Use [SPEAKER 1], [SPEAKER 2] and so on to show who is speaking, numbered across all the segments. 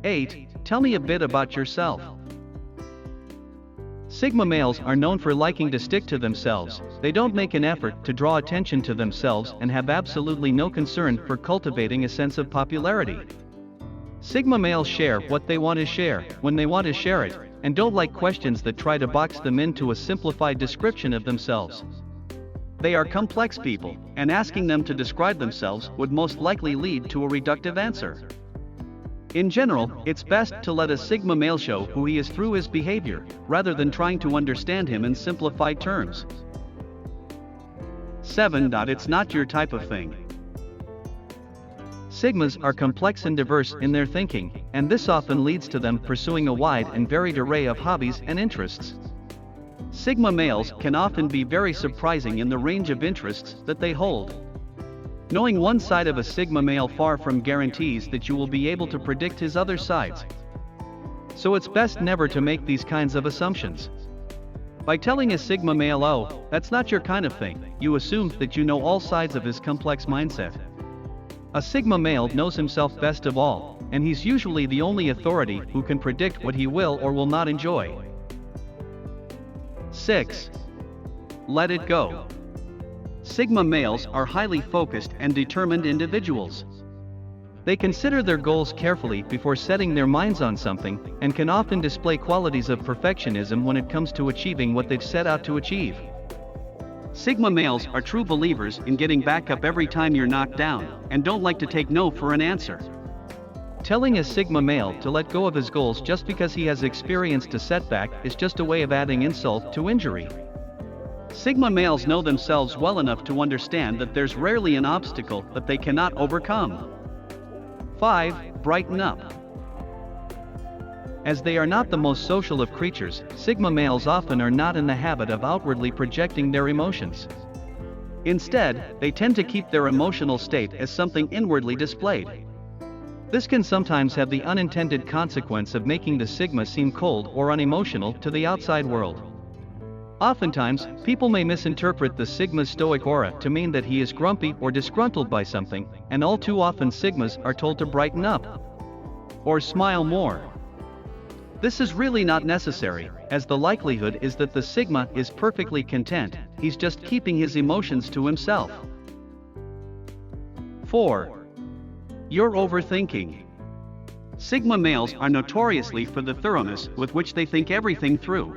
[SPEAKER 1] 8. Tell me a bit about yourself. Sigma males are known for liking to stick to themselves. They don't make an effort to draw attention to themselves and have absolutely no concern for cultivating a sense of popularity. Sigma males share what they want to share, when they want to share it, and don't like questions that try to box them into a simplified description of themselves. They are complex people, and asking them to describe themselves would most likely lead to a reductive answer. In general, it's best to let a Sigma male show who he is through his behavior, rather than trying to understand him in simplified terms. 7. It's not your type of thing. Sigmas are complex and diverse in their thinking, and this often leads to them pursuing a wide and varied array of hobbies and interests. Sigma males can often be very surprising in the range of interests that they hold. Knowing one side of a Sigma male far from guarantees that you will be able to predict his other sides. So it's best never to make these kinds of assumptions. By telling a Sigma male, "Oh, that's not your kind of thing," you assume that you know all sides of his complex mindset. A Sigma male knows himself best of all, and he's usually the only authority who can predict what he will or will not enjoy. 6. Let it go. Sigma males are highly focused and determined individuals. They consider their goals carefully before setting their minds on something, and can often display qualities of perfectionism when it comes to achieving what they've set out to achieve. Sigma males are true believers in getting back up every time you're knocked down, and don't like to take no for an answer. Telling a Sigma male to let go of his goals just because he has experienced a setback is just a way of adding insult to injury. Sigma males know themselves well enough to understand that there's rarely an obstacle that they cannot overcome. 5. Brighten up. As they are not the most social of creatures, Sigma males often are not in the habit of outwardly projecting their emotions. Instead, they tend to keep their emotional state as something inwardly displayed. This can sometimes have the unintended consequence of making the Sigma seem cold or unemotional to the outside world. Oftentimes, people may misinterpret the Sigma's stoic aura to mean that he is grumpy or disgruntled by something, and all too often Sigmas are told to brighten up or smile more. This is really not necessary, as the likelihood is that the Sigma is perfectly content, he's just keeping his emotions to himself. 4. You're overthinking. Sigma males are notoriously for the thoroughness with which they think everything through.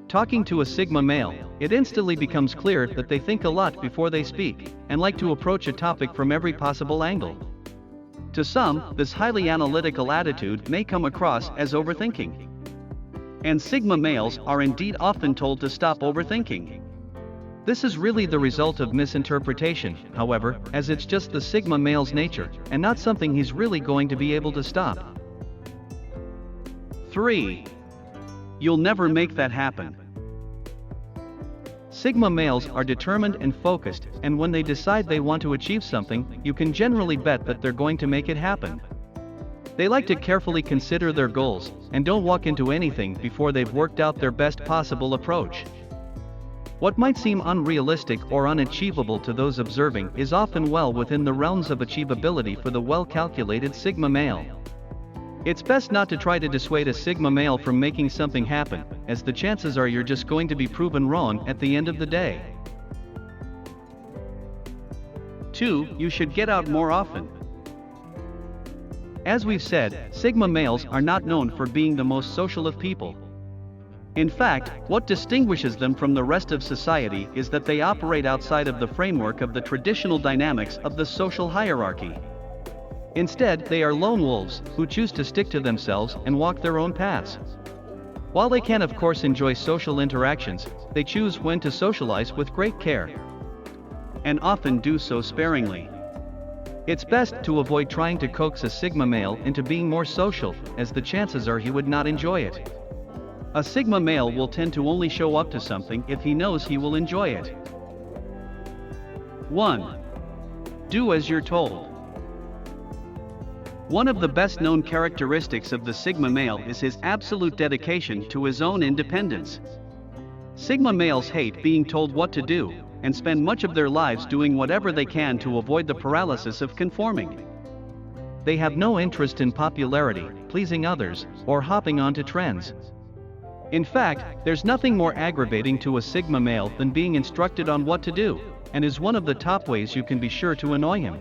[SPEAKER 1] Talking to a Sigma male, it instantly becomes clear that they think a lot before they speak, and like to approach a topic from every possible angle. To some, this highly analytical attitude may come across as overthinking. And Sigma males are indeed often told to stop overthinking. This is really the result of misinterpretation, however, as it's just the Sigma male's nature, and not something he's really going to be able to stop. 3. You'll never make that happen. Sigma males are determined and focused, and when they decide they want to achieve something, you can generally bet that they're going to make it happen. They like to carefully consider their goals, and don't walk into anything before they've worked out their best possible approach. What might seem unrealistic or unachievable to those observing is often well within the realms of achievability for the well-calculated Sigma male. It's best not to try to dissuade a Sigma male from making something happen, as the chances are you're just going to be proven wrong at the end of the day. 2. You should get out more often. As we've said, Sigma males are not known for being the most social of people. In fact, what distinguishes them from the rest of society is that they operate outside of the framework of the traditional dynamics of the social hierarchy. Instead, they are lone wolves who choose to stick to themselves and walk their own paths. While they can of course enjoy social interactions, they choose when to socialize with great care, and often do so sparingly. It's best to avoid trying to coax a Sigma male into being more social, as the chances are he would not enjoy it. A Sigma male will tend to only show up to something if he knows he will enjoy it. 1. Do as you're told. One of the best-known characteristics of the Sigma male is his absolute dedication to his own independence. Sigma males hate being told what to do, and spend much of their lives doing whatever they can to avoid the paralysis of conforming. they have no interest in popularity, pleasing others, or hopping onto trends. In fact, there's nothing more aggravating to a Sigma male than being instructed on what to do, and is one of the top ways you can be sure to annoy him.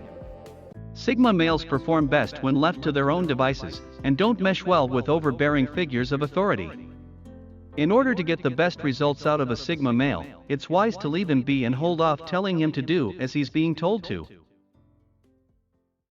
[SPEAKER 1] Sigma males perform best when left to their own devices, and don't mesh well with overbearing figures of authority. In order to get the best results out of a Sigma male, it's wise to leave him be and hold off telling him to do as he's being told to.